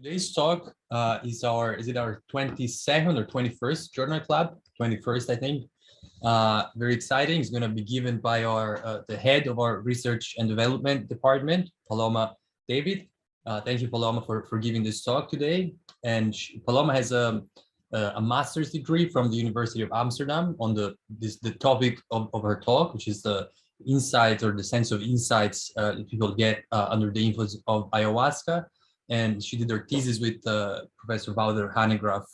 today's talk is our 22nd or 21st journal club? 21st, I think. Very exciting. It's going to be given by our the head of our research and development department, Paloma David. Thank you, Paloma, for giving this talk today. And Paloma has a master's degree from the University of Amsterdam on the topic of her talk, which is the insights or the sense of insights that people get under the influence of ayahuasca. And she did her thesis with Professor Wouter Hanegraaff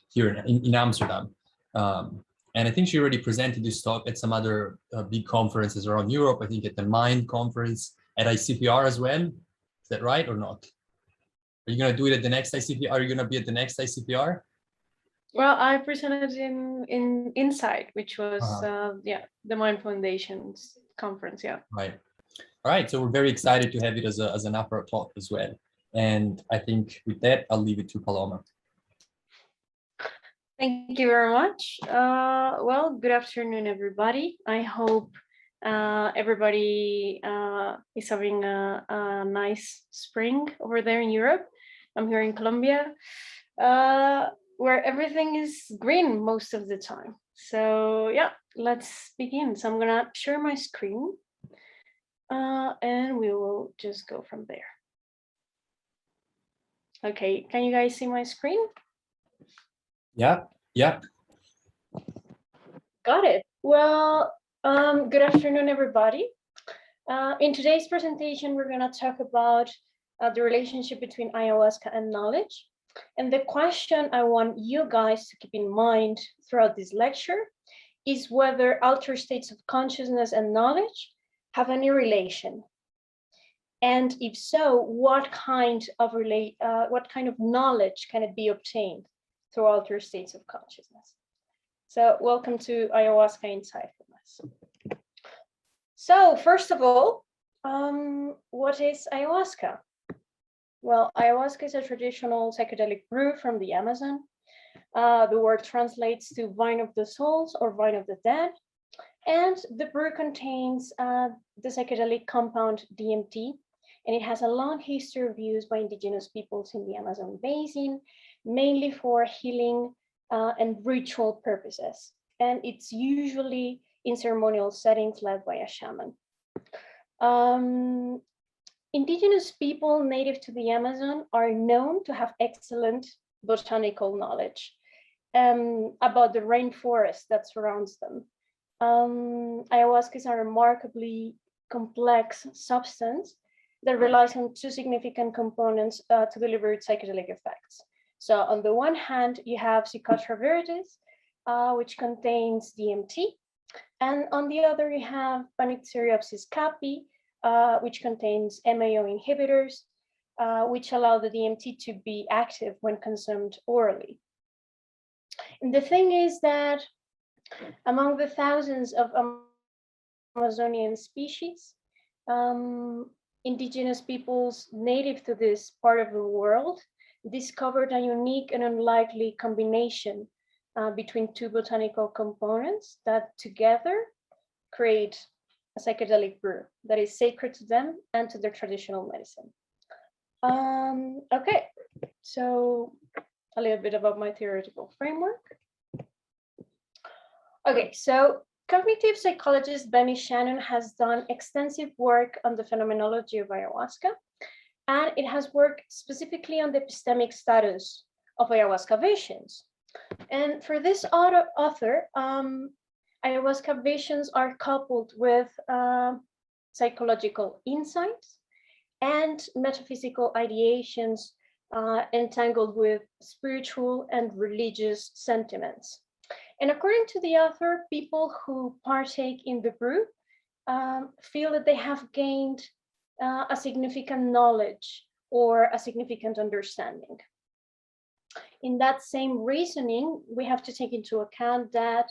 here in Amsterdam. And I think she already presented this talk at some other big conferences around Europe. I think at the Mind conference, at ICPR as well. Is that right or not? Are you going to do it at the next ICPR? Are you going to be at the next ICPR? Well, I presented in Insight, which was the Mind Foundation's conference. Yeah. Right. All right. So we're very excited to have it as an APRA talk as well. And I think with that, I'll leave it to Paloma. Thank you very much. Well, good afternoon, everybody. I hope everybody is having a nice spring over there in Europe. I'm here in Colombia, where everything is green most of the time. So yeah, let's begin. So I'm gonna share my screen and we will just go from there. Okay, can you guys see my screen? Yeah. Got it. Well, good afternoon, everybody. In today's presentation, we're going to talk about the relationship between ayahuasca and knowledge. And the question I want you guys to keep in mind throughout this lecture is whether altered states of consciousness and knowledge have any relation. And if so, what kind of knowledge can it be obtained through altered states of consciousness? So welcome to Ayahuasca Insightfulness. So first of all, what is ayahuasca? Well, ayahuasca is a traditional psychedelic brew from the Amazon. The word translates to vine of the souls or vine of the dead. And the brew contains the psychedelic compound DMT, and it has a long history of use by indigenous peoples in the Amazon basin, mainly for healing and ritual purposes. And it's usually in ceremonial settings led by a shaman. Indigenous people native to the Amazon are known to have excellent botanical knowledge about the rainforest that surrounds them. Ayahuasca is a remarkably complex substance that relies on two significant components to deliver its psychedelic effects. So on the one hand, you have Psychotroph viridis, which contains DMT. And on the other, you have Panicteriopsis caapi, which contains MAO inhibitors, which allow the DMT to be active when consumed orally. And the thing is that among the thousands of Amazonian species, indigenous peoples native to this part of the world discovered a unique and unlikely combination between two botanical components that together create a psychedelic brew that is sacred to them and to their traditional medicine. Okay, so a little bit about my theoretical framework. Okay, so cognitive psychologist Benny Shannon has done extensive work on the phenomenology of ayahuasca, and it has worked specifically on the epistemic status of ayahuasca visions. And for this author, ayahuasca visions are coupled with psychological insights and metaphysical ideations entangled with spiritual and religious sentiments. And according to the author, people who partake in the brew feel that they have gained a significant knowledge or a significant understanding. In that same reasoning, we have to take into account that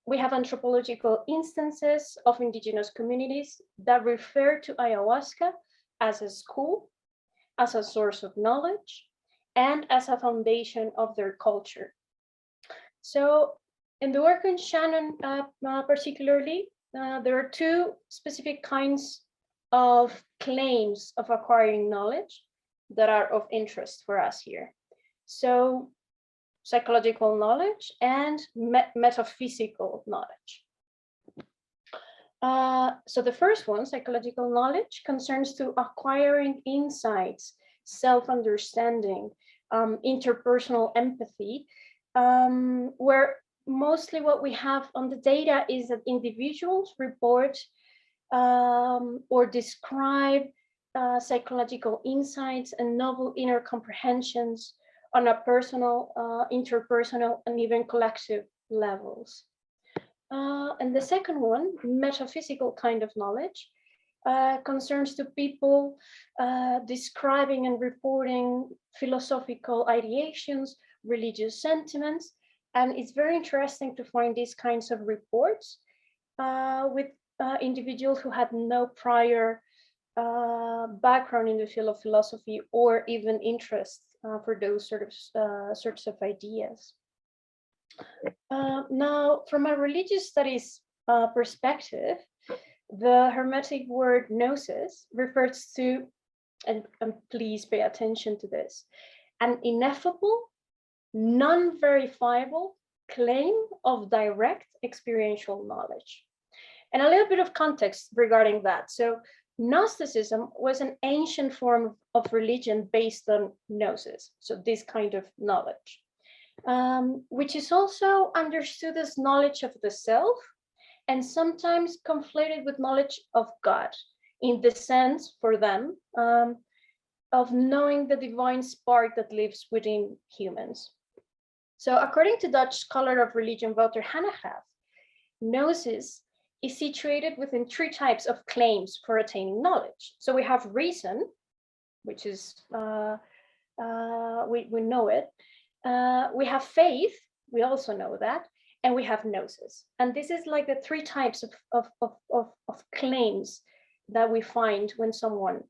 we have anthropological instances of indigenous communities that refer to ayahuasca as a school, as a source of knowledge, and as a foundation of their culture. So in the work on Shannon particularly, there are two specific kinds of claims of acquiring knowledge that are of interest for us here. So psychological knowledge and metaphysical knowledge. So the first one, psychological knowledge, concerns to acquiring insights, self-understanding, interpersonal empathy, where mostly what we have on the data is that individuals report or describe psychological insights and novel inner comprehensions on a personal, interpersonal, and even collective levels. And the second one, metaphysical kind of knowledge, concerns to people describing and reporting philosophical ideations, religious sentiments. And it's very interesting to find these kinds of reports with individuals who had no prior background in the field of philosophy or even interest for those sorts of ideas. Now, from a religious studies perspective, the Hermetic word gnosis refers to, and please pay attention to this, an ineffable, non-verifiable claim of direct experiential knowledge. And a little bit of context regarding that. So Gnosticism was an ancient form of religion based on gnosis, so this kind of knowledge, which is also understood as knowledge of the self and sometimes conflated with knowledge of God, in the sense for them of knowing the divine spark that lives within humans. So according to Dutch scholar of religion Wouter Hanegraaff, gnosis is situated within three types of claims for attaining knowledge. So we have reason, which is, we know it. We have faith, we also know that, and we have gnosis. And this is like the three types of claims that we find when someone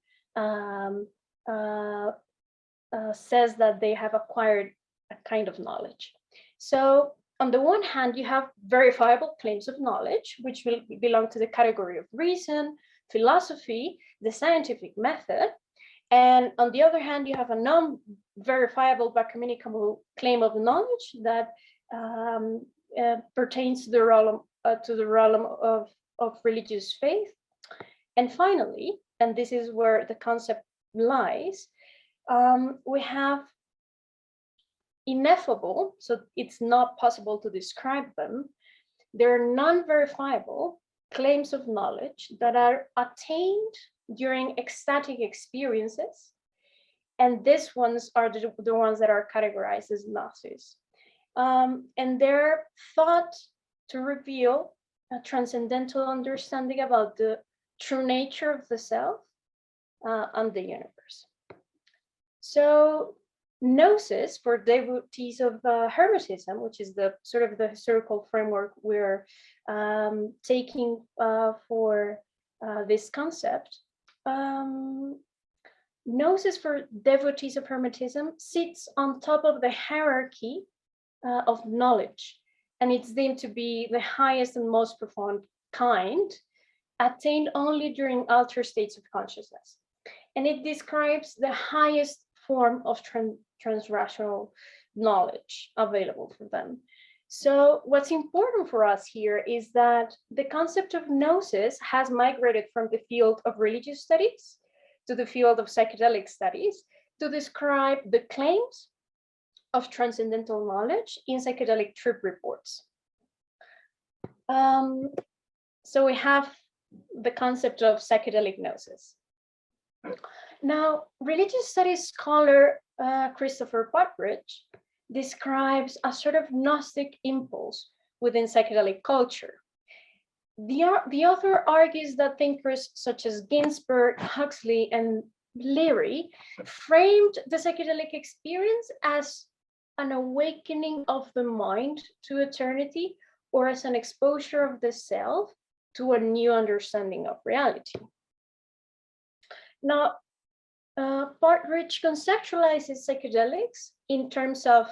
says that they have acquired a kind of knowledge. So on the one hand, you have verifiable claims of knowledge, which will belong to the category of reason, philosophy, the scientific method. And on the other hand, you have a non-verifiable but communicable claim of knowledge that pertains to the realm of religious faith. And finally, and this is where the concept lies, we have ineffable, so it's not possible to describe them. They're non-verifiable claims of knowledge that are attained during ecstatic experiences. And these ones are the ones that are categorized as gnosis. And they're thought to reveal a transcendental understanding about the true nature of the self and the universe. So gnosis, for devotees of Hermetism, which is the sort of the historical framework we're taking for this concept, gnosis for devotees of Hermetism sits on top of the hierarchy of knowledge, and it's deemed to be the highest and most profound kind, attained only during altered states of consciousness. And it describes the highest form of transrational knowledge available for them. So what's important for us here is that the concept of gnosis has migrated from the field of religious studies to the field of psychedelic studies to describe the claims of transcendental knowledge in psychedelic trip reports. So we have the concept of psychedelic gnosis. Now, religious studies scholar Christopher Partridge describes a sort of Gnostic impulse within psychedelic culture. The author argues that thinkers such as Ginsberg, Huxley, and Leary framed the psychedelic experience as an awakening of the mind to eternity, or as an exposure of the self to a new understanding of reality. Now, Partridge conceptualizes psychedelics in terms of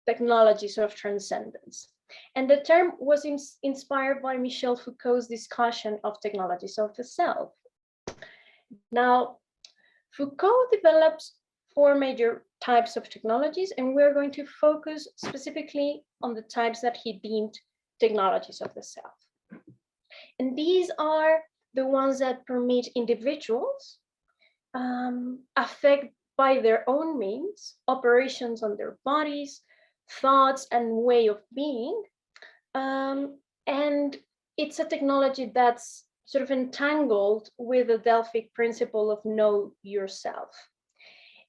technologies of transcendence. And the term was inspired by Michel Foucault's discussion of technologies of the self. Now, Foucault develops four major types of technologies, and we're going to focus specifically on the types that he deemed technologies of the self. And these are the ones that permit individuals affect by their own means, operations on their bodies, thoughts, and way of being. And it's a technology that's sort of entangled with the Delphic principle of know yourself.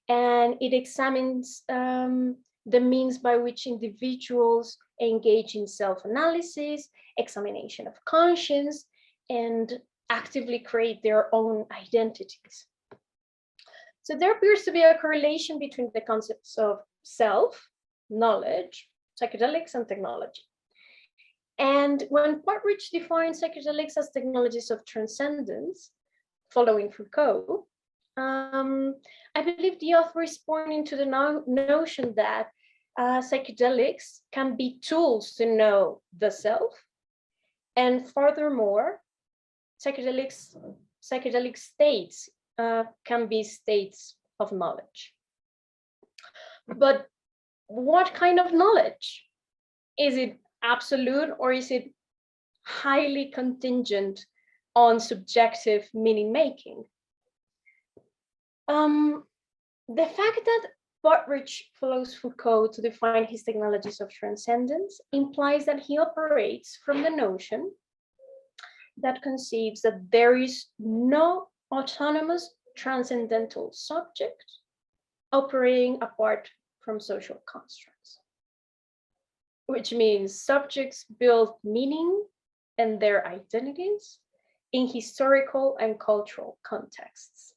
And it examines the means by which individuals engage in self-analysis, examination of conscience, and actively create their own identities. So there appears to be a correlation between the concepts of self, knowledge, psychedelics, and technology. And when Partridge defines psychedelics as technologies of transcendence, following Foucault, I believe the author is pointing to the notion that psychedelics can be tools to know the self, and furthermore, psychedelic states can be states of knowledge. But what kind of knowledge? Is it absolute, or is it highly contingent on subjective meaning making? The fact that Partridge follows Foucault to define his technologies of transcendence implies that he operates from the notion that conceives that there is no autonomous transcendental subject operating apart from social constructs, which means subjects build meaning and their identities in historical and cultural contexts.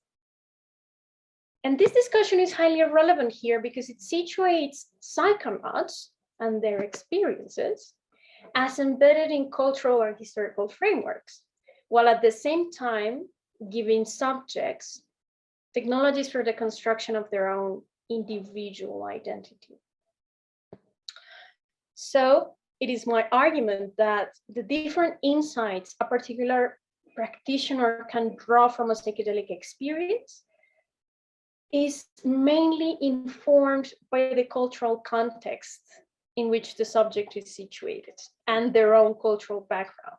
And this discussion is highly relevant here because it situates psychonauts and their experiences as embedded in cultural and historical frameworks, while at the same time giving subjects technologies for the construction of their own individual identity. So it is my argument that the different insights a particular practitioner can draw from a psychedelic experience is mainly informed by the cultural context in which the subject is situated and their own cultural background.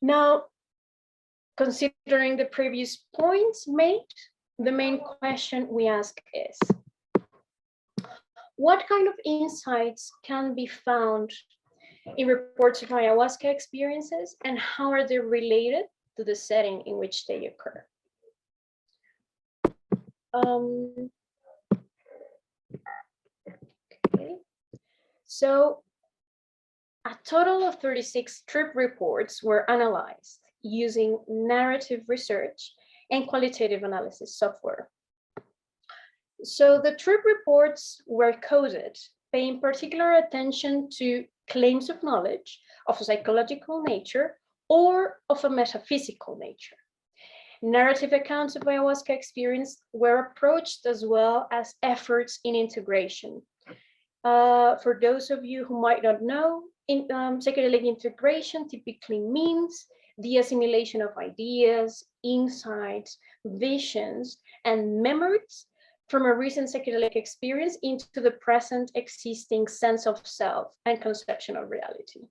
Now, considering the previous points made, the main question we ask is, what kind of insights can be found in reports of ayahuasca experiences, and how are they related to the setting in which they occur? Okay. So a total of 36 trip reports were analyzed using narrative research and qualitative analysis software. So the trip reports were coded, paying particular attention to claims of knowledge of a psychological nature or of a metaphysical nature. Narrative accounts of ayahuasca experience were approached as well as efforts in integration. For those of you who might not know, psychedelic integration typically means the assimilation of ideas, insights, visions, and memories from a recent psychedelic experience into the present existing sense of self and conception of reality.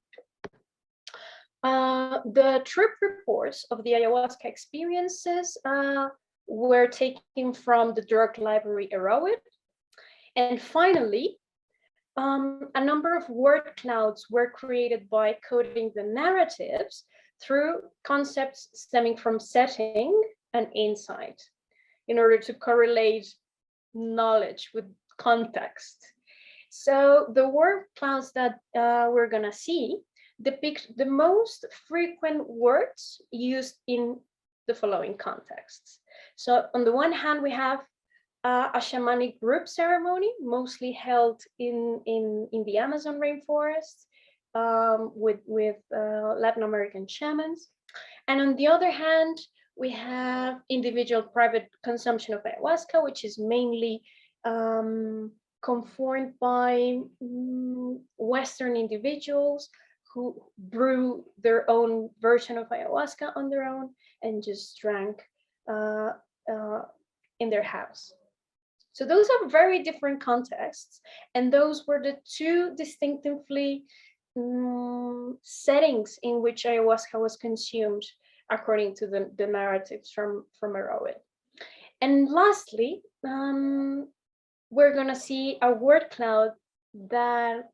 The trip reports of the ayahuasca experiences were taken from the drug library Erowid. And finally, a number of word clouds were created by coding the narratives through concepts stemming from setting and insight in order to correlate knowledge with context. So the word clouds that we're gonna see depict the most frequent words used in the following contexts. So on the one hand, we have a shamanic group ceremony, mostly held in the Amazon rainforest with Latin American shamans. And on the other hand, we have individual private consumption of ayahuasca, which is mainly conformed by Western individuals who brew their own version of ayahuasca on their own and just drank uh, in their house. So those are very different contexts, and those were the two distinctively settings in which ayahuasca was consumed, according to the narratives from Meroe. And lastly, we're going to see a word cloud that,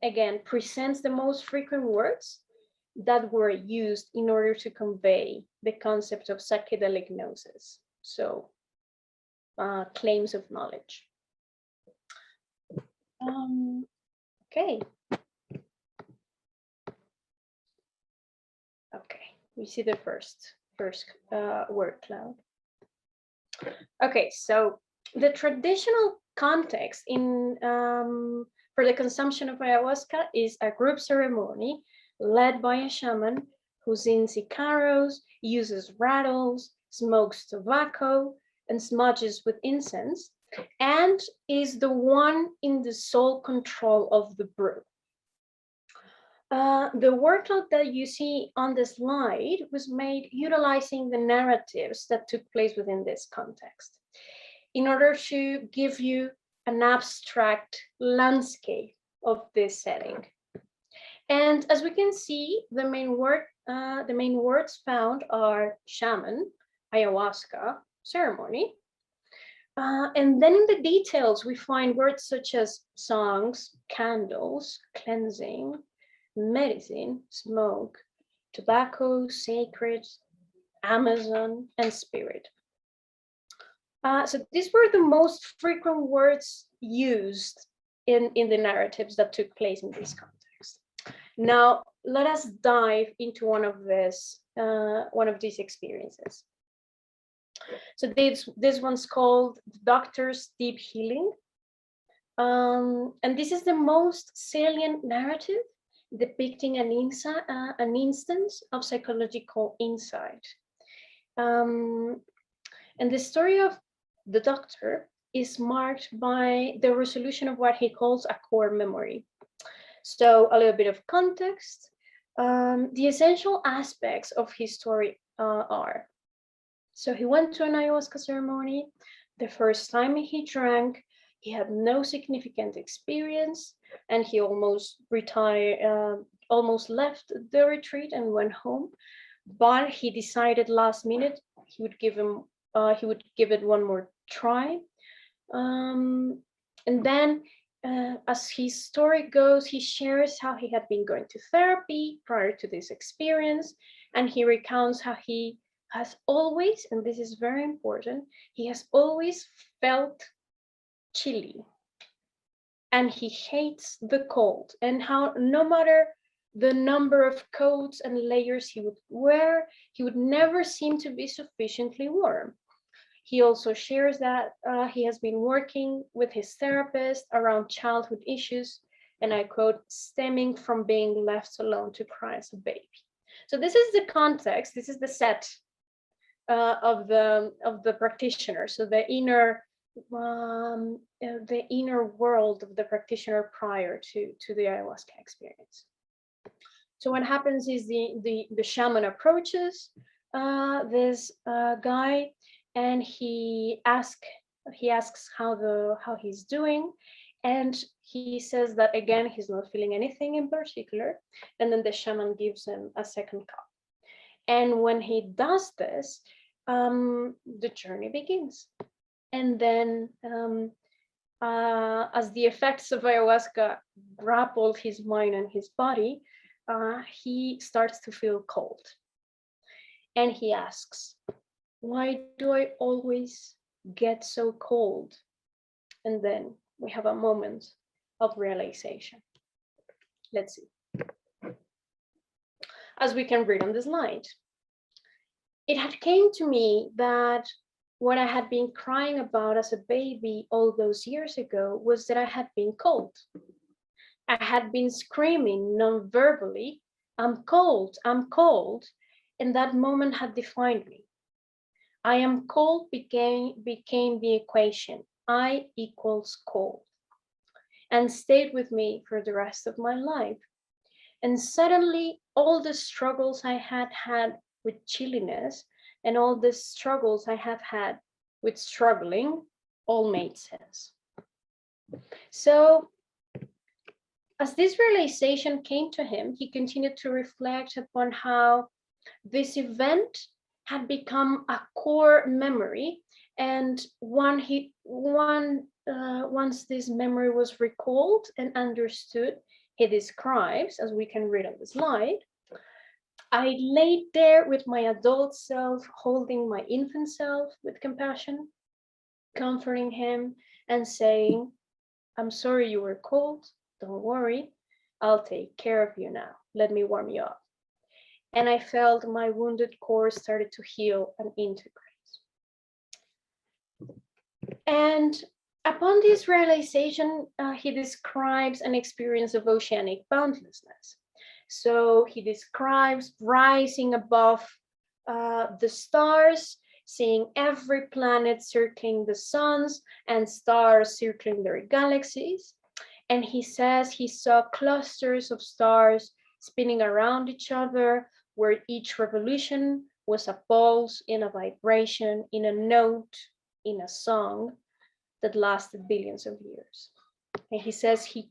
again, presents the most frequent words that were used in order to convey the concept of psychedelic gnosis. So claims of knowledge. Okay. Okay, we see the first word cloud. Okay, so the traditional context in for the consumption of ayahuasca is a group ceremony led by a shaman who sings sicaros, uses rattles, smokes tobacco, and smudges with incense, and is the one in the sole control of the brew. The workload that you see on the slide was made utilizing the narratives that took place within this context in order to give you an abstract landscape of this setting. And as we can see, the main words found are shaman, ayahuasca, ceremony. And then in the details, we find words such as songs, candles, cleansing, medicine, smoke, tobacco, sacred, Amazon, and spirit. So these were the most frequent words used in the narratives that took place in this context. Now, let us dive into one of these experiences. So this one's called The Doctor's Deep Healing. And this is the most salient narrative depicting an instance of psychological insight. And the story of the doctor is marked by the resolution of what he calls a core memory. So a little bit of context. The essential aspects of his story are, so he went to an ayahuasca ceremony. The first time he drank, he had no significant experience, and he almost left the retreat and went home. But he decided last minute he would give it one more try. And then, as his story goes, he shares how he had been going to therapy prior to this experience, and he recounts how he has always, and this is very important, he has always felt chilly, and he hates the cold, and how no matter the number of coats and layers he would wear, he would never seem to be sufficiently warm. He also shares that he has been working with his therapist around childhood issues, and I quote, stemming from being left alone to cry as a baby. So this is the context, this is the set of the practitioner. So the inner world of the practitioner prior to the ayahuasca experience. So what happens is the shaman approaches this guy, and he asks how he's doing, and he says that again he's not feeling anything in particular, and then the shaman gives him a second cup. And when he does this, the journey begins. And then as the effects of ayahuasca grapple his mind and his body, he starts to feel cold. And he asks, why do I always get so cold? And then we have a moment of realization. Let's see. As we can read on the slide, it had came to me that what I had been crying about as a baby all those years ago was that I had been cold. I had been screaming non-verbally, I'm cold, and that moment had defined me. I am cold became the equation, I equals cold, and stayed with me for the rest of my life. And suddenly all the struggles I had with chilliness and all the struggles I have had with struggling all made sense. So as this realization came to him, he continued to reflect upon how this event had become a core memory, and once this memory was recalled and understood, he describes, as we can read on the slide, I laid there with my adult self, holding my infant self with compassion, comforting him and saying, I'm sorry you were cold, don't worry, I'll take care of you now, let me warm you up. And I felt my wounded core started to heal and integrate. And upon this realization, he describes an experience of oceanic boundlessness. So he describes rising above the stars, seeing every planet circling the suns and stars circling their galaxies. And he says he saw clusters of stars spinning around each other, where each revolution was a pulse in a vibration, in a note, in a song that lasted billions of years. And he says he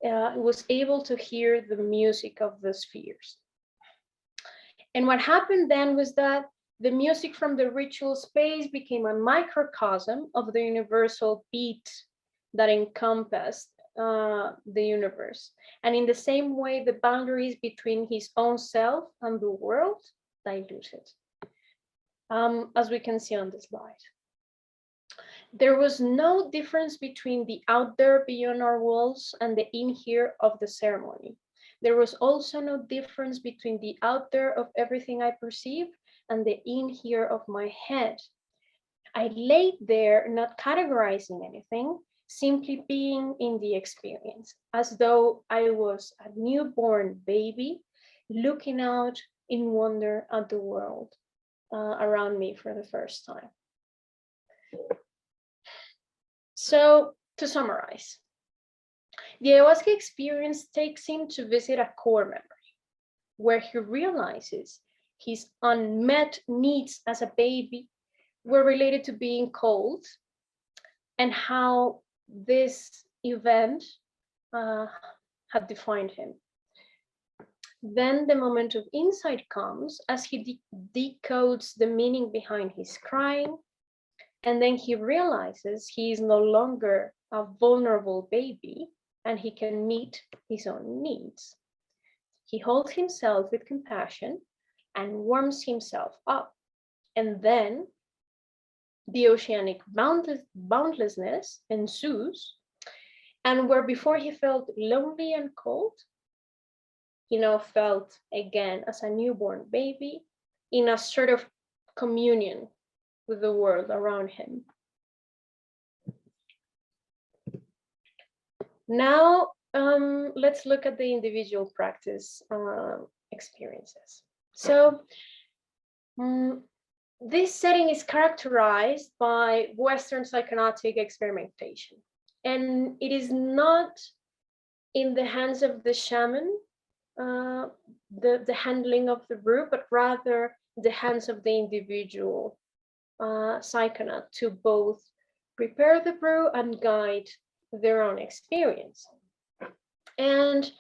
was able to hear the music of the spheres. And what happened then was that the music from the ritual space became a microcosm of the universal beat that encompassed the universe. And in the same way, the boundaries between his own self and the world diluted, as we can see on the slide. There was no difference between the out there beyond our walls and the in here of the ceremony. There was also no difference between the out there of everything I perceive and the in here of my head. I laid there, not categorizing anything, simply being in the experience, as though I was a newborn baby looking out in wonder at the world around me for the first time. So to summarize, the ayahuasca experience takes him to visit a core memory where he realizes his unmet needs as a baby were related to being cold, and how this event had defined him. Then the moment of insight comes as he decodes the meaning behind his crying, and then he realizes he is no longer a vulnerable baby and he can meet his own needs. He holds himself with compassion and warms himself up. And then the oceanic boundlessness ensues. And where before he felt lonely and cold, he now felt again as a newborn baby in a sort of communion with the world around him. Now, let's look at the individual practice experiences. So, this setting is characterized by Western psychoanalytic experimentation, and it is not in the hands of the shaman, the handling of the brew, but rather the hands of the individual psychonaut to both prepare the brew and guide their own experience. And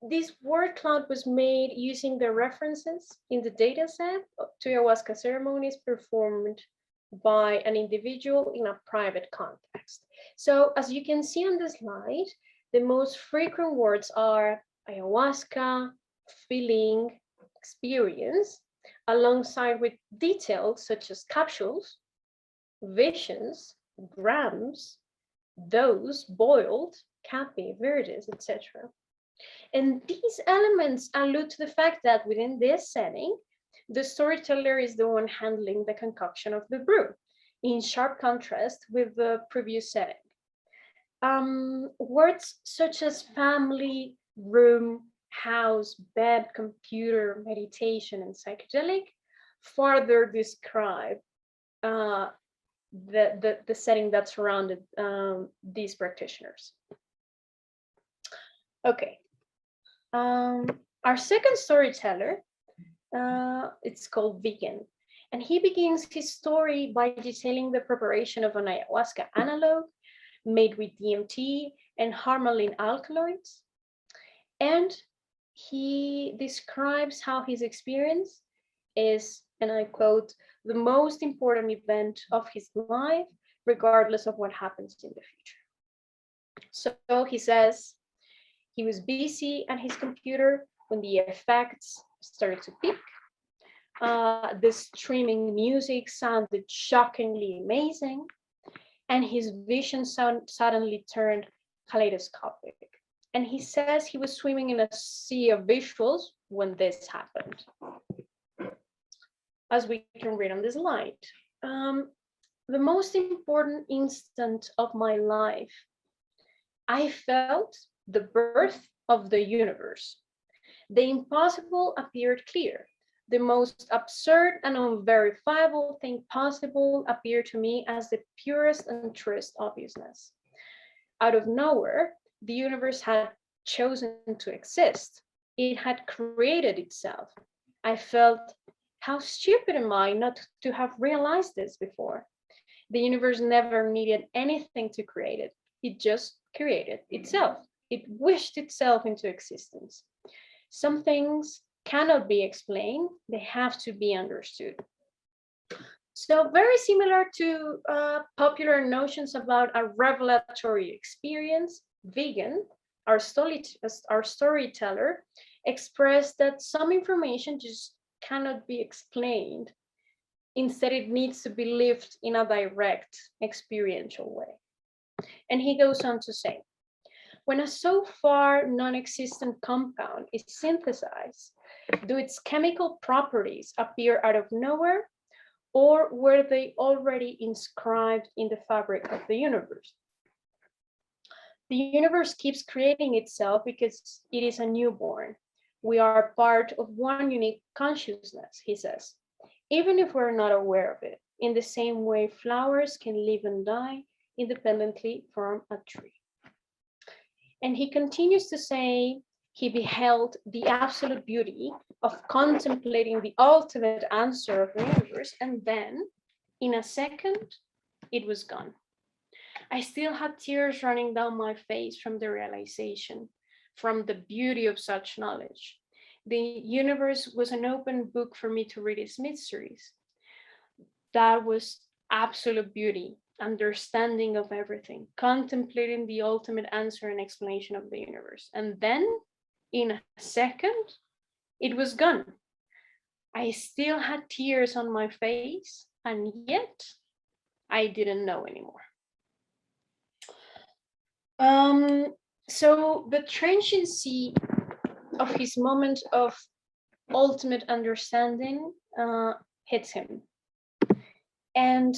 this word cloud was made using the references in the data set to ayahuasca ceremonies performed by an individual in a private context. So as you can see on the slide, the most frequent words are ayahuasca, feeling, experience, alongside with details such as capsules, visions, grams, dose, boiled, capi, verdis, etc. And these elements allude to the fact that within this setting, the storyteller is the one handling the concoction of the brew, in sharp contrast with the previous setting. Words such as family, room, house, bed, computer, meditation, and psychedelic further describe the setting that surrounded these practitioners. Okay. Our second storyteller It's called Vegan. And he begins his story by detailing the preparation of an ayahuasca analog made with DMT and harmaline alkaloids. And he describes how his experience is, and I quote, the most important event of his life, regardless of what happens in the future. So he says he was busy at his computer when the effects started to peak. The streaming music sounded shockingly amazing, and his vision suddenly turned kaleidoscopic. And he says he was swimming in a sea of visuals when this happened, as we can read on this slide. The most important instant of my life, I felt the birth of the universe. The impossible appeared clear. The most absurd and unverifiable thing possible appeared to me as the purest and truest obviousness. Out of nowhere, the universe had chosen to exist. It had created itself. I felt, how stupid am I not to have realized this before? The universe never needed anything to create it. It just created itself. It wished itself into existence. Some things cannot be explained, they have to be understood. So very similar to popular notions about a revelatory experience, Vegan, our storyteller, expressed that some information just cannot be explained. Instead, it needs to be lived in a direct experiential way. And he goes on to say, when a so far non-existent compound is synthesized, do its chemical properties appear out of nowhere, or were they already inscribed in the fabric of the universe? The universe keeps creating itself because it is a newborn. We are part of one unique consciousness, he says, even if we're not aware of it, in the same way flowers can live and die independently from a tree. And he continues to say, he beheld the absolute beauty of contemplating the ultimate answer of the universe, and then, in a second, it was gone. I still had tears running down my face from the realization, from the beauty of such knowledge. The universe was an open book for me to read its mysteries. That was absolute beauty, understanding of everything, contemplating the ultimate answer and explanation of the universe. And then, in a second, it was gone. I still had tears on my face, and yet I didn't know anymore. So the transiency of his moment of ultimate understanding hits him. And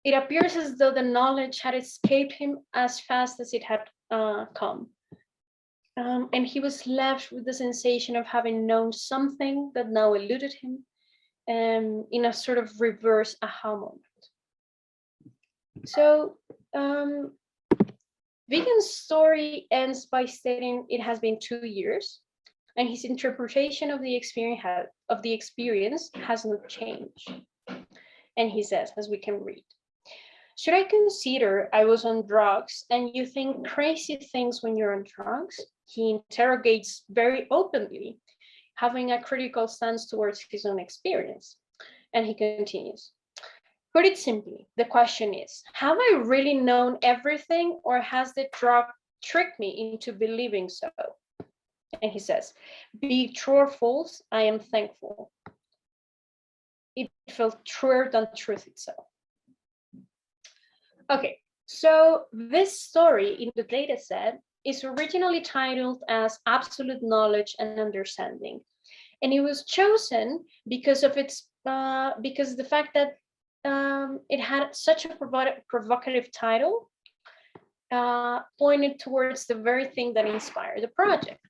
it appears as though the knowledge had escaped him as fast as it had come. And he was left with the sensation of having known something that now eluded him in a sort of reverse aha moment. So Vegan's story ends by stating it has been 2 years, and his interpretation of the experience has not changed. And he says, as we can read, should I consider I was on drugs and you think crazy things when you're on drugs? He interrogates very openly, having a critical stance towards his own experience. And he continues, put it simply, the question is, have I really known everything, or has the drug tricked me into believing so? And he says, be true or false, I am thankful. It felt truer than truth itself. Okay, so this story in the data set is originally titled as Absolute Knowledge and Understanding. And it was chosen because of its because the fact that it had such a provocative title pointed towards the very thing that inspired the project.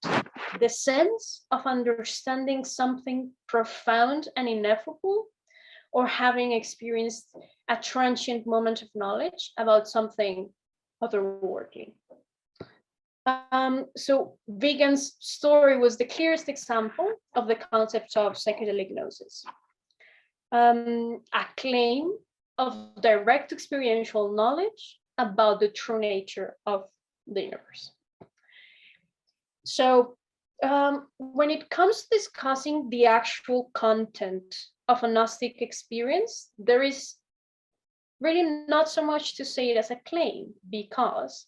The sense of understanding something profound and ineffable, or having experienced a transient moment of knowledge about something otherworldly. So Wegen's story was the clearest example of the concept of psychedelic gnosis, a claim of direct experiential knowledge about the true nature of the universe. So when it comes to discussing the actual content of a Gnostic experience, there is really not so much to say it as a claim, because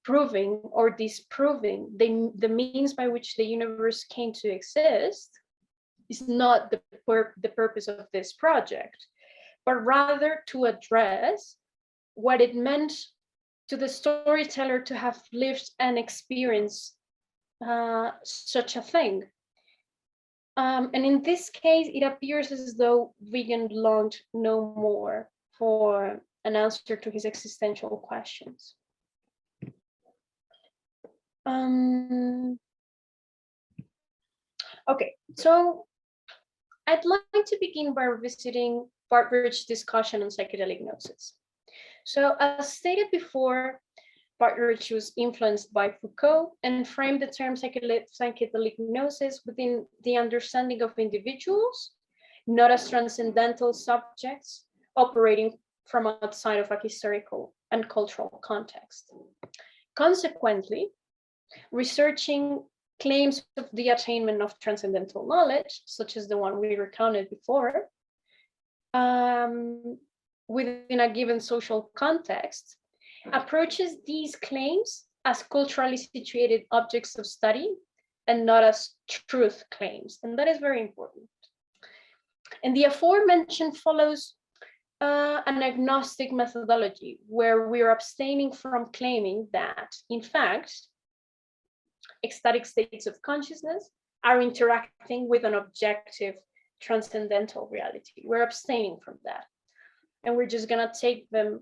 proving or disproving the means by which the universe came to exist is not the purpose of this project, but rather to address what it meant to the storyteller to have lived and experienced such a thing. And in this case, it appears as though Wegen longed no more for an answer to his existential questions. Okay, so I'd like to begin by revisiting Partridge's discussion on psychedelic gnosis. So as stated before, Partridge was influenced by Foucault and framed the term psychedelic gnosis within the understanding of individuals, not as transcendental subjects operating from outside of a historical and cultural context. Consequently, researching claims of the attainment of transcendental knowledge, such as the one we recounted before, within a given social context, approaches these claims as culturally situated objects of study and not as truth claims. And that is very important. And the aforementioned follows an agnostic methodology where we're abstaining from claiming that, in fact, ecstatic states of consciousness are interacting with an objective transcendental reality. We're abstaining from that. And we're just gonna take them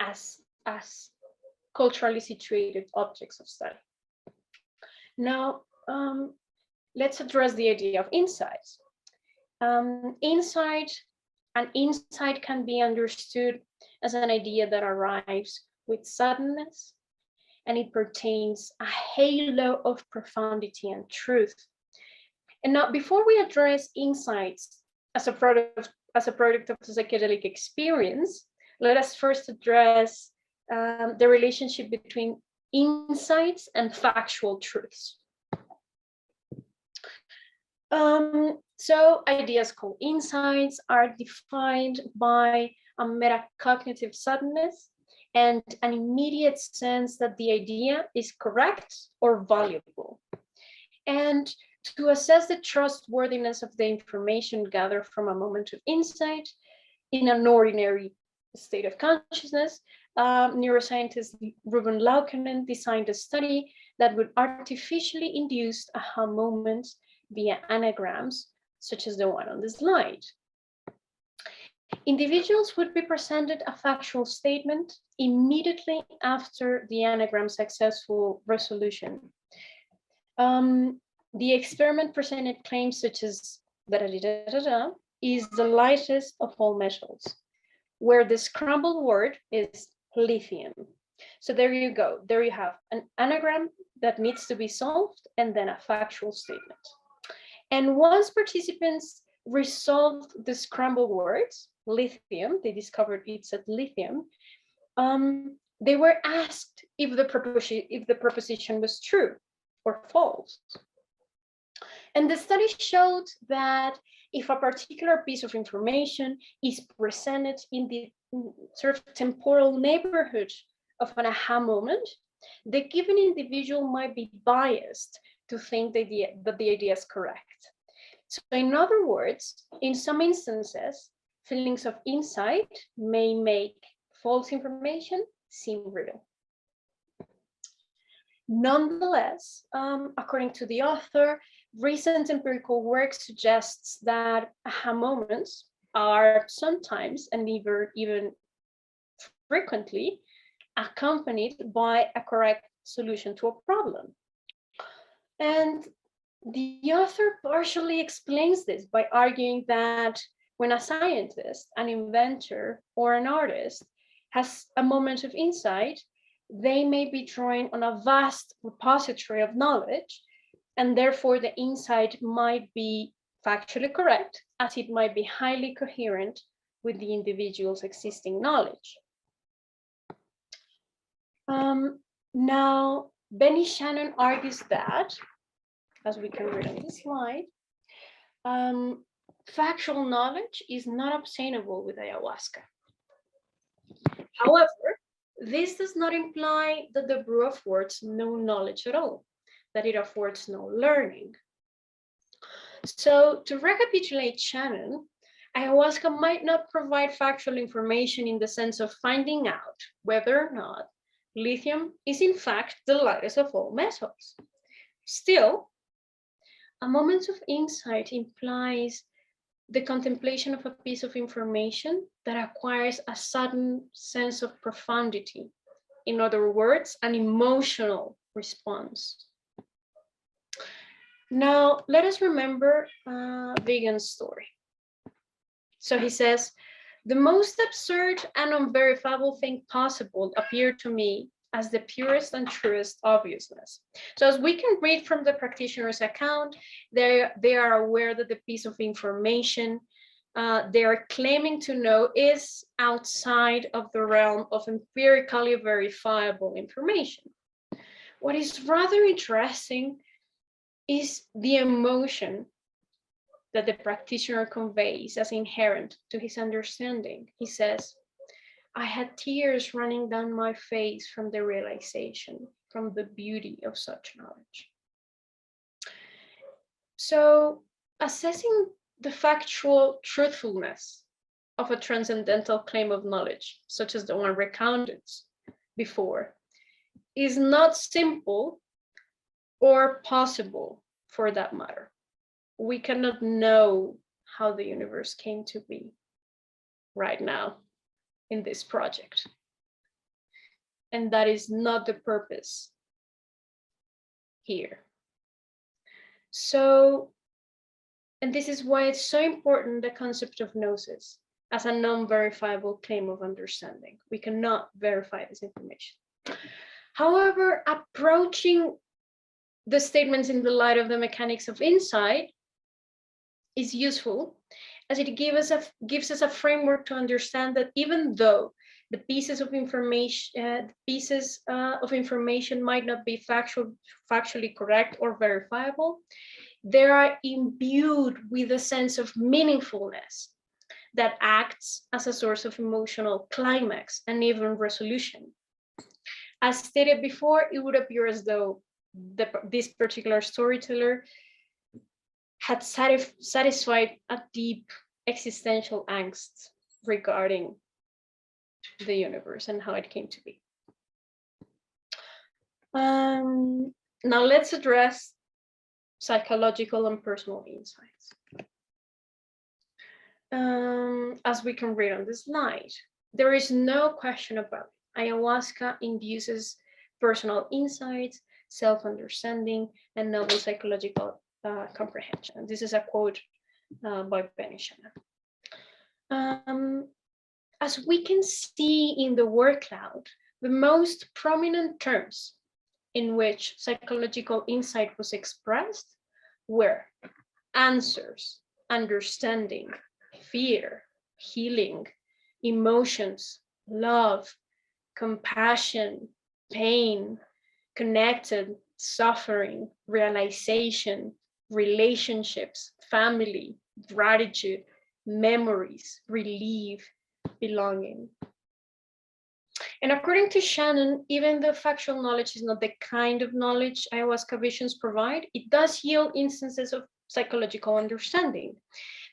as culturally situated objects of study. Now, let's address the idea of insights. An insight can be understood as an idea that arrives with suddenness, and it pertains a halo of profundity and truth. And now, before we address insights as a product of the psychedelic experience, let us first address the relationship between insights and factual truths. So ideas called insights are defined by a metacognitive suddenness and an immediate sense that the idea is correct or valuable. And to assess the trustworthiness of the information gathered from a moment of insight in an ordinary state of consciousness, neuroscientist Ruben Laukkanen designed a study that would artificially induce aha moments via anagrams, such as the one on the slide. Individuals would be presented a factual statement immediately after the anagram's successful resolution. The experiment presented claims such as is the lightest of all metals, where the scrambled word is lithium. So there you go. There you have an anagram that needs to be solved and then a factual statement. And once participants resolved the scrambled words, lithium, they discovered it's at lithium, they were asked if the proposition was true or false. And the study showed that if a particular piece of information is presented in the sort of temporal neighborhood of an aha moment, the given individual might be biased to think that the idea is correct. So in other words, in some instances, feelings of insight may make false information seem real. Nonetheless, according to the author, recent empirical work suggests that aha moments are sometimes and even frequently accompanied by a correct solution to a problem. And the author partially explains this by arguing that when a scientist, an inventor, or an artist has a moment of insight, they may be drawing on a vast repository of knowledge, and therefore the insight might be factually correct, as it might be highly coherent with the individual's existing knowledge. Now, Benny Shannon argues that, as we can read on this slide, factual knowledge is not obtainable with ayahuasca. However, this does not imply that the brew affords no knowledge at all, that it affords no learning. So to recapitulate Shannon, ayahuasca might not provide factual information in the sense of finding out whether or not lithium is in fact the lightest of all metals. Still, a moment of insight implies the contemplation of a piece of information that acquires a sudden sense of profundity. In other words, an emotional response. Now, let us remember Vegan's story. So he says, the most absurd and unverifiable thing possible appeared to me as the purest and truest obviousness. So as we can read from the practitioner's account, they are aware that the piece of information they are claiming to know is outside of the realm of empirically verifiable information. What is rather interesting is the emotion that the practitioner conveys as inherent to his understanding. He says, I had tears running down my face from the realization, from the beauty of such knowledge. So, assessing the factual truthfulness of a transcendental claim of knowledge, such as the one recounted before, is not simple or possible for that matter. We cannot know how the universe came to be right now in this project. And that is not the purpose here. So, and this is why it's so important, the concept of gnosis as a non-verifiable claim of understanding. We cannot verify this information. However, approaching the statements in the light of the mechanics of insight is useful, as it gives us a framework to understand that even though the pieces of information might not be factually correct or verifiable, they are imbued with a sense of meaningfulness that acts as a source of emotional climax and even resolution. As stated before, it would appear as though this particular storyteller had satisfied a deep existential angst regarding the universe and how it came to be. Now let's address psychological and personal insights. As we can read on this slide, there is no question about it. Ayahuasca induces personal insights, self-understanding, and novel psychological comprehension. This is a quote by Benny Shannon. As we can see in the word cloud, the most prominent terms in which psychological insight was expressed were answers, understanding, fear, healing, emotions, love, compassion, pain, connected, suffering, realization, relationships, family, gratitude, memories, relief, belonging. And according to Shannon, even though factual knowledge is not the kind of knowledge ayahuasca visions provide, it does yield instances of psychological understanding.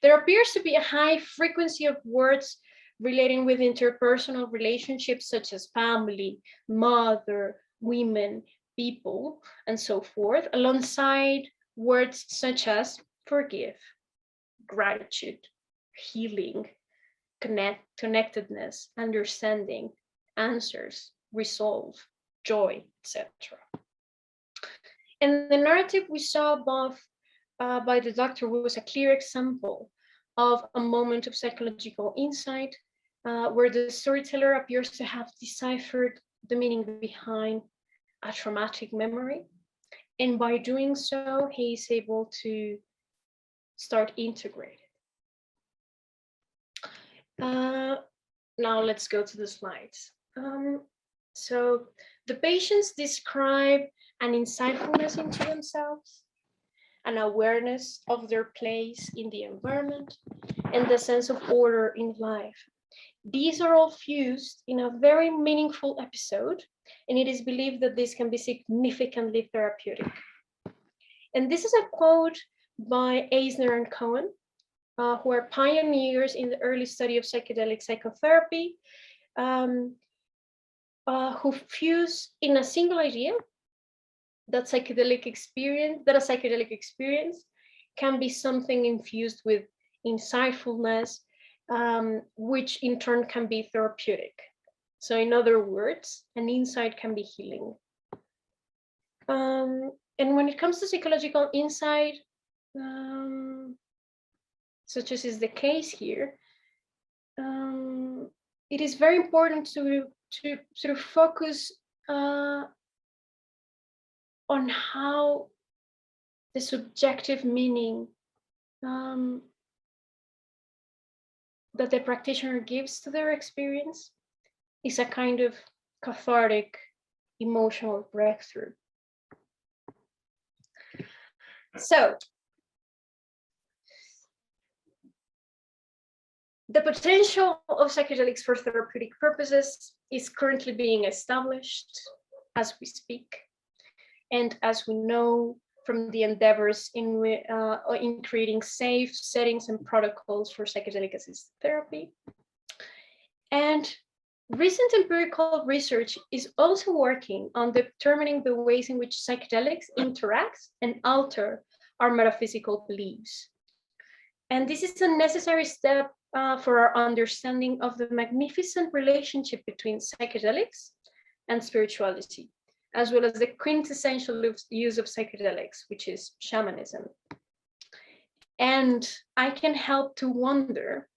There appears to be a high frequency of words relating with interpersonal relationships such as family, mother, women, people, and so forth, alongside words such as forgive, gratitude, healing, connectedness, understanding, answers, resolve, joy, etc. And the narrative we saw above by the doctor was a clear example of a moment of psychological insight where the storyteller appears to have deciphered the meaning behind a traumatic memory. And by doing so, he is able to start integrating. Now let's go to the slides. So the patients describe an insightfulness into themselves, an awareness of their place in the environment, and the sense of order in life. These are all fused in a very meaningful episode, and it is believed that this can be significantly therapeutic. And this is a quote by Eisner and Cohen, who are pioneers in the early study of psychedelic psychotherapy, who fuse in a single idea that a psychedelic experience can be something infused with insightfulness, which in turn can be therapeutic. So in other words, an insight can be healing. And when it comes to psychological insight, such as is the case here, it is very important to sort of focus on how the subjective meaning that the practitioner gives to their experience is a kind of cathartic emotional breakthrough. So, the potential of psychedelics for therapeutic purposes is currently being established as we speak. And as we know from the endeavors in creating safe settings and protocols for psychedelic assisted therapy. And recent empirical research is also working on determining the ways in which psychedelics interact and alter our metaphysical beliefs. And this is a necessary step for our understanding of the magnificent relationship between psychedelics and spirituality, as well as the quintessential use of psychedelics, which is shamanism. And I can help to wonder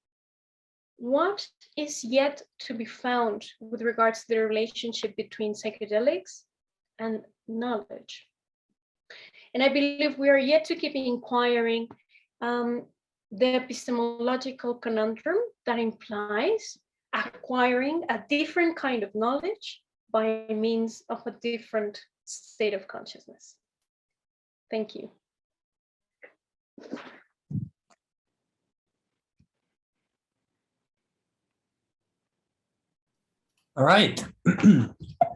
what is yet to be found with regards to the relationship between psychedelics and knowledge. And I believe we are yet to keep inquiring the epistemological conundrum that implies acquiring a different kind of knowledge by means of a different state of consciousness. Thank you. All right,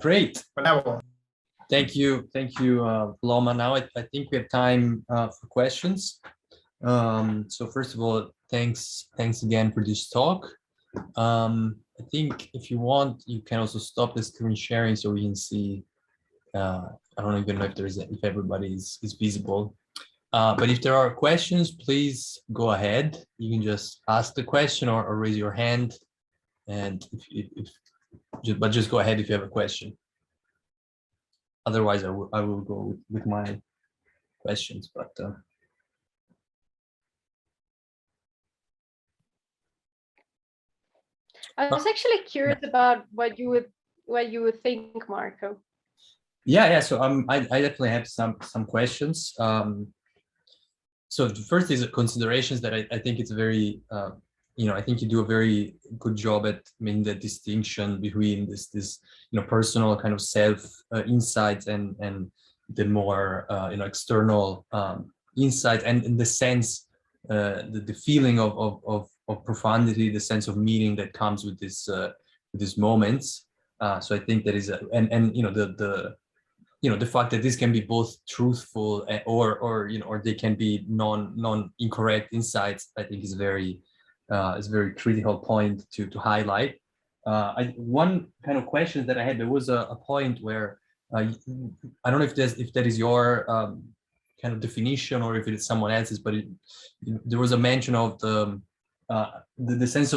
great. Thank you, Paloma. Now I think we have time for questions. So first of all, thanks again for this talk. I think if you want, you can also stop the screen sharing so we can see. I don't even know if everybody is visible. But if there are questions, please go ahead. You can just ask the question or raise your hand, and but just go ahead if you have a question. Otherwise, I will go with my questions. But I was actually curious about what you would think, Marco. Yeah. So I definitely have some questions. So the first is considerations that I think it's very I think you do a very good job at making the distinction between this personal kind of self insights and the more external insight, and in the sense the feeling of profundity, the sense of meaning that comes with these moments. So I think that is the fact that this can be both truthful or they can be non incorrect insights, I think is a very critical point to highlight. One kind of question that I had, there was a point where I don't know if that is your kind of definition or if it is someone else's, but there was a mention of the sense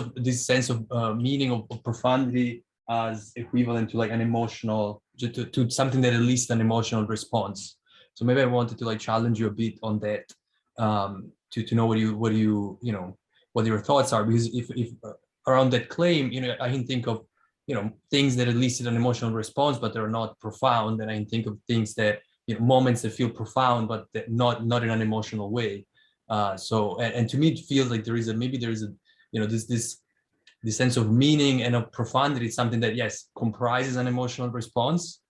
of meaning of profundity as equivalent to like an emotional, to something that elicits an emotional response. So maybe I wanted to like challenge you a bit on that, to know what your thoughts are, because if around that claim, I can think of things that elicit an emotional response, but they're not profound. And I can think of things that, moments that feel profound, but that not in an emotional way. So, and to me, it feels like there is this sense of meaning and of profundity, something that, yes, comprises an emotional response,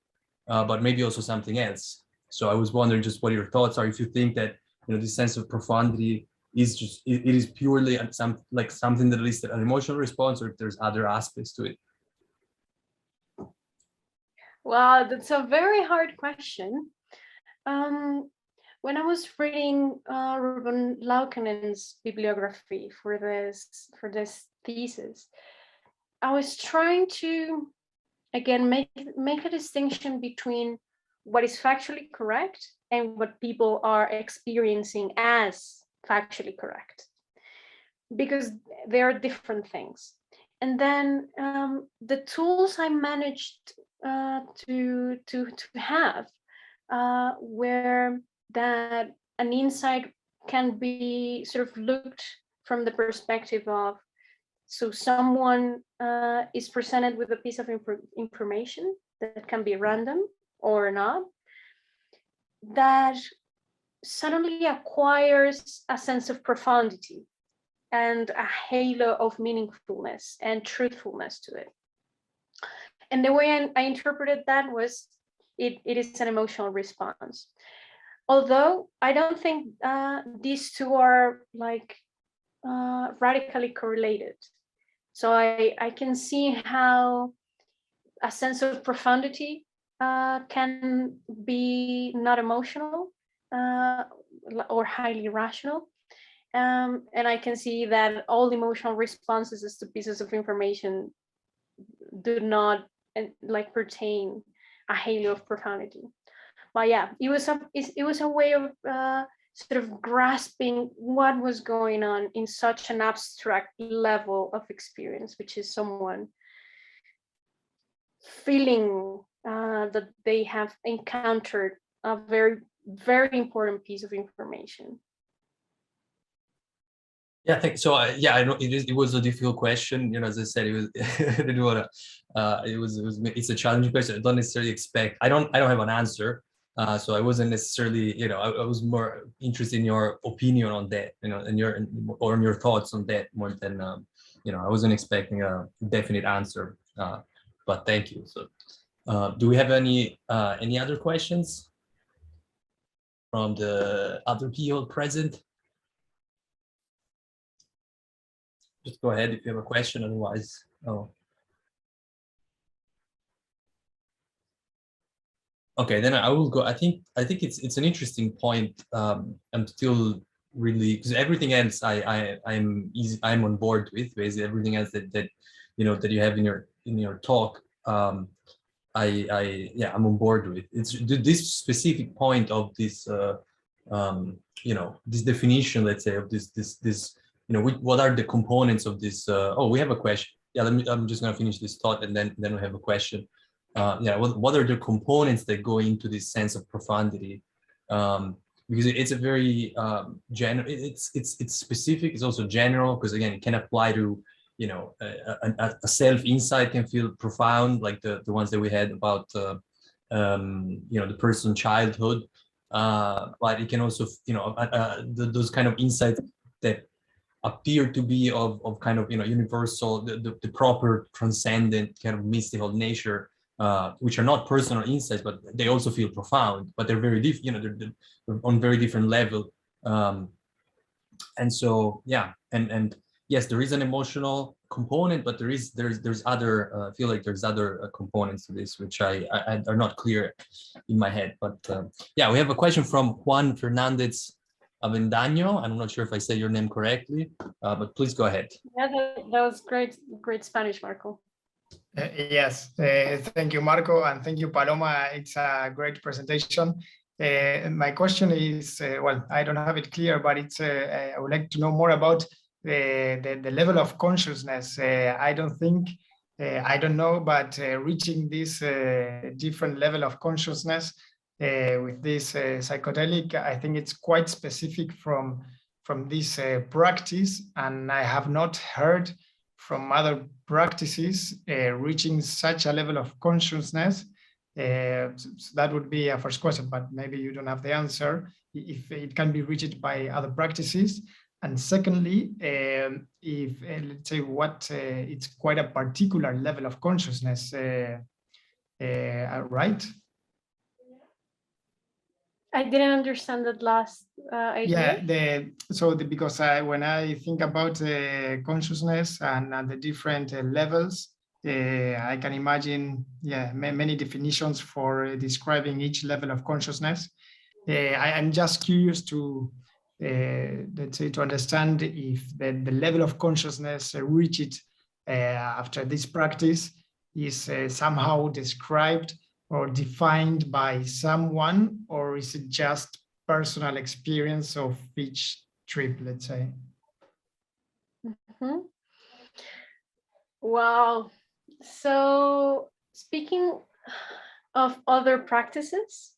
but maybe also something else. So I was wondering just what your thoughts are, if you think that, this sense of profundity is just, it is purely something that elicits an emotional response, or if there's other aspects to it. Wow, that's a very hard question. When I was reading Ruben Laukanen's bibliography for this thesis, I was trying to, again, make a distinction between what is factually correct and what people are experiencing as factually correct, because they are different things. And then the tools I managed to have where that an insight can be sort of looked from the perspective of, so someone is presented with a piece of information that can be random or not, that suddenly acquires a sense of profundity and a halo of meaningfulness and truthfulness to it. And the way I interpreted that was, it is an emotional response. Although I don't think these two are radically correlated. So I can see how a sense of profundity can be not emotional or highly rational. And I can see that all emotional responses to pieces of information do not pertain a halo of profundity. But yeah, it was a way of sort of grasping what was going on in such an abstract level of experience, which is someone feeling that they have encountered a very, very important piece of information. Yeah, I think so. I know it was a difficult question. As I said, it was it's a challenging question. I don't necessarily expect. I don't have an answer. So I wasn't necessarily, I was more interested in your opinion on that, and your thoughts on that more than, I wasn't expecting a definite answer. But thank you. So, do we have any other questions from the other people present? Just go ahead if you have a question, otherwise. Oh. Okay, then I will go. I think it's an interesting point. I'm still really, because everything else I'm on board with. Basically everything else that you have in your talk. I'm on board with. It's this specific point of this this definition, let's say, of this what are the components of this? We have a question. Yeah, I'm just gonna finish this thought, and then we have a question. What are the components that go into this sense of profundity? Because it's a very general. It's specific. It's also general, because again, it can apply to a self insight can feel profound, like the ones that we had about the person's childhood. But it can also those kind of insights that appear to be of kind of universal, the proper transcendent kind of mystical nature, which are not personal insights, but they also feel profound, but they're very different, they're on very different level. And so and yes, there is an emotional component, but there's other I feel like there's other components to this which I are not clear in my head. But we have a question from Juan Fernandez Avendaño. I'm not sure if I say your name correctly, but please go ahead. Yeah, that was great Spanish, Marco. Yes, thank you, Marco, and thank you, Paloma. It's a great presentation. My question is, I don't have it clear, but it's I would like to know more about the level of consciousness. I don't know, but reaching this different level of consciousness with this psychedelic, I think it's quite specific from this practice, and I have not heard from other practices reaching such a level of consciousness? So that would be a first question, but maybe you don't have the answer, if it can be reached by other practices. And secondly, if let's say what it's quite a particular level of consciousness, right? I didn't understand that last idea. Yeah, because when I think about consciousness and the different levels, I can imagine many definitions for describing each level of consciousness. I'm just curious to let's say to understand if the level of consciousness reached after this practice is somehow described or defined by someone, or is it just personal experience of each trip, let's say? Mm-hmm. Wow. So speaking of other practices,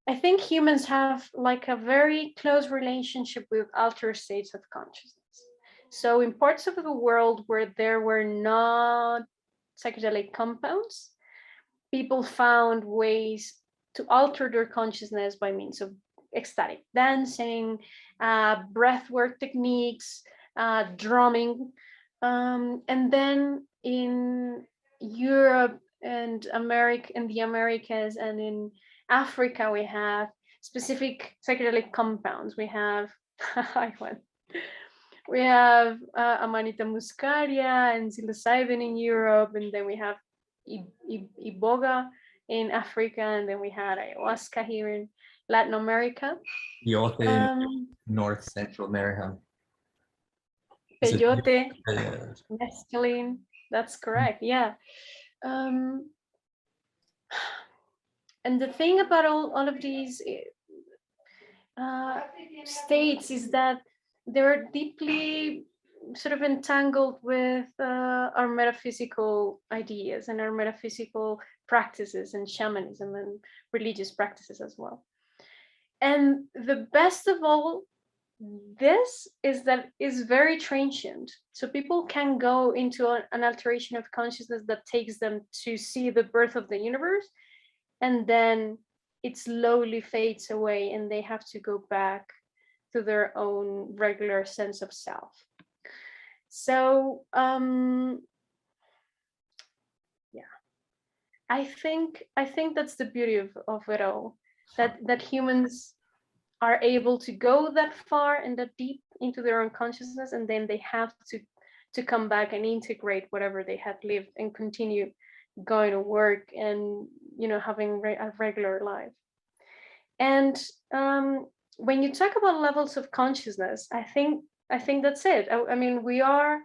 I think humans have like a very close relationship with altered states of consciousness. So in parts of the world where there were not psychedelic compounds, people found ways to alter their consciousness by means of ecstatic dancing, breathwork techniques, drumming. And then in Europe and the Americas and in Africa, we have specific psychedelic compounds. We have Amanita muscaria and psilocybin in Europe, and then we have iboga in Africa, and then we had ayahuasca here in Latin America. Peyote in North Central America. Peyote, mescaline, that's correct, yeah. And the thing about all of these states is that they're deeply sort of entangled with our metaphysical ideas and our metaphysical practices and shamanism and religious practices as well. And the best of all, this is that is very transient. So people can go into an alteration of consciousness that takes them to see the birth of the universe, and then it slowly fades away and they have to go back to their own regular sense of self. So I think that's the beauty of it all, that humans are able to go that far and that deep into their own consciousness, and then they have to come back and integrate whatever they had lived and continue going to work and having a regular life. And when you talk about levels of consciousness, I think that's it. I mean, we are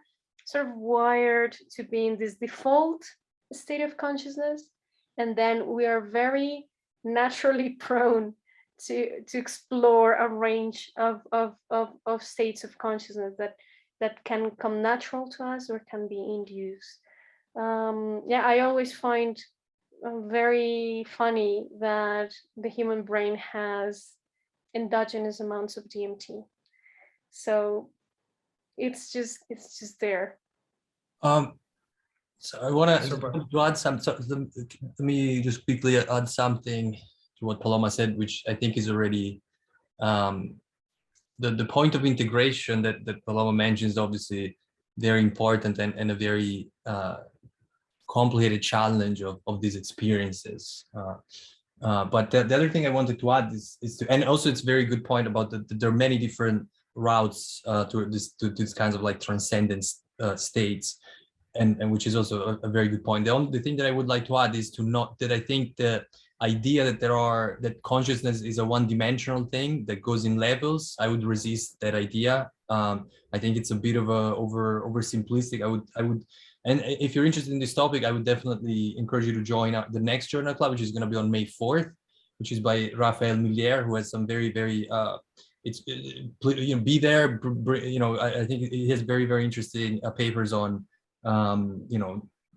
sort of wired to be in this default state of consciousness, and then we are very naturally prone to explore a range of states of consciousness that can come natural to us or can be induced. I always find very funny that the human brain has endogenous amounts of DMT. So it's just there. So I want to add some. So let me just quickly add something to what Paloma said, which I think is already the point of integration that Paloma mentions. Obviously, very important and a very complicated challenge of these experiences. But the other thing I wanted to add is and also it's a very good point about that there are many different routes to these kinds of like transcendent states, and which is also a very good point. The thing that I would like to add is that I think the idea that consciousness is a one-dimensional thing that goes in levels, I would resist that idea. I think it's a bit of a oversimplistic. I would. And if you're interested in this topic, I would definitely encourage you to join the next Journal Club, which is going to be on May 4th, which is by Raphael Millier, who has some very, very, be there. I think he has very, very interesting papers on,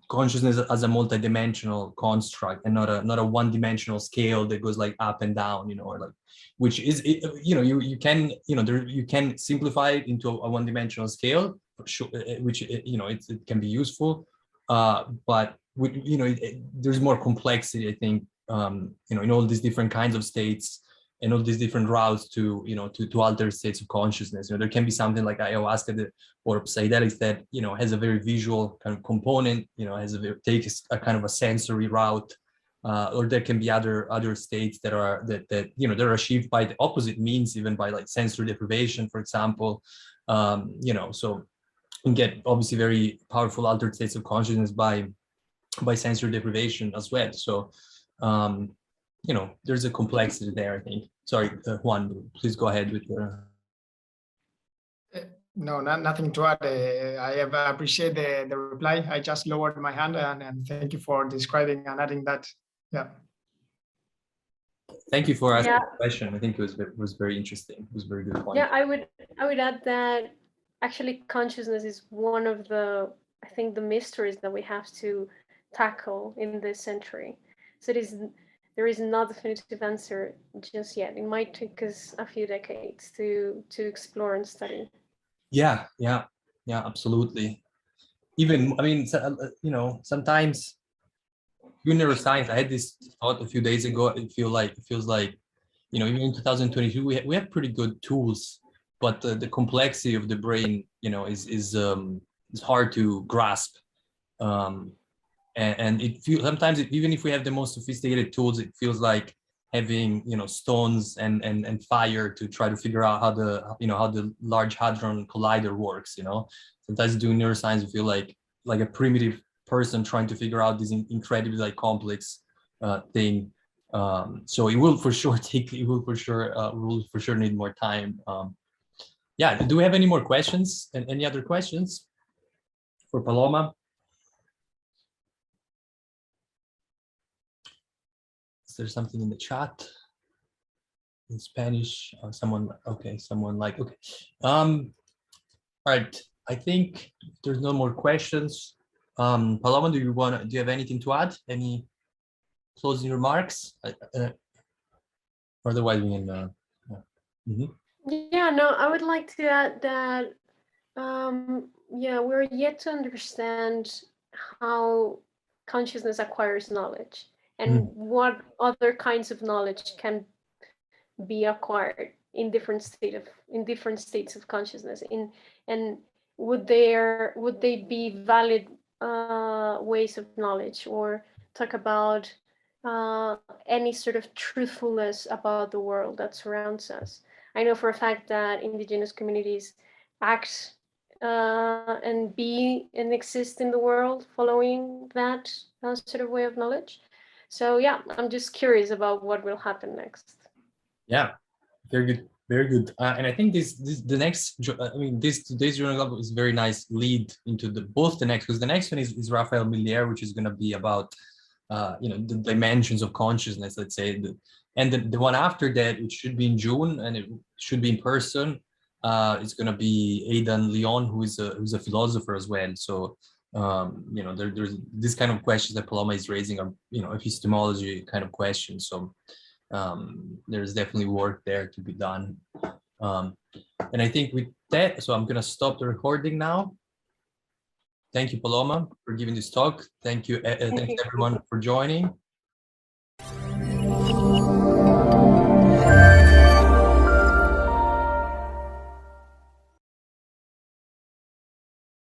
consciousness as a multidimensional construct and not a one-dimensional scale that goes like up and down, or like, which is, you can, you can simplify it into a one-dimensional scale, which, it can be useful, but there's more complexity, I think, in all these different kinds of states and all these different routes to, to alter states of consciousness. There can be something like ayahuasca or psychedelics that, has a very visual kind of component, takes a kind of a sensory route, or there can be other states that are that are achieved by the opposite means, even by like sensory deprivation, for example. So you get obviously very powerful altered states of consciousness by sensory deprivation as well. So there's a complexity there, I think. Sorry, Juan, please go ahead with your. No, nothing to add. I appreciate the reply. I just lowered my hand, and thank you for describing and adding that. Yeah. Thank you for asking the question. I think it was very interesting. It was a very good point. Yeah, I would add that actually consciousness is one of the, I think, the mysteries that we have to tackle in this century. So there is not a definitive answer just yet. It might take us a few decades to explore and study. Yeah, absolutely. Even, I mean, sometimes in neuroscience, I had this thought a few days ago. It feels like, even in 2022, we have pretty good tools, but the complexity of the brain, is hard to grasp. And it feels sometimes, even if we have the most sophisticated tools, it feels like having stones and fire to try to figure out how the Large Hadron Collider works. Sometimes doing neuroscience, you feel like a primitive person trying to figure out this incredibly like complex thing. So it will for sure need more time. Yeah. Do we have any more questions? And any other questions for Paloma? There's something in the chat in Spanish. Someone okay. All right, I think there's no more questions. Paloma, do you have anything to add? Any closing remarks? Otherwise we can Yeah, no, I would like to add that we're yet to understand how consciousness acquires knowledge, and what other kinds of knowledge can be acquired in different states of consciousness, and would they be valid ways of knowledge, or talk about any sort of truthfulness about the world that surrounds us. I know for a fact that indigenous communities act and exist in the world following that sort of way of knowledge. So yeah, I'm just curious about what will happen next. Yeah, very good, very good. And I think this today's journal club is very nice lead into both the next, because the next one is Raphael Millier, which is going to be about the dimensions of consciousness, let's say, and the one after that, which should be in June, and it should be in person. It's going to be Aidan Leon, who's a philosopher as well. So there's this kind of questions that Paloma is raising are epistemology kind of questions. So there's definitely work there to be done. And I think with that, so I'm going to stop the recording now. Thank you, Paloma, for giving this talk. Thank you, thanks everyone for joining.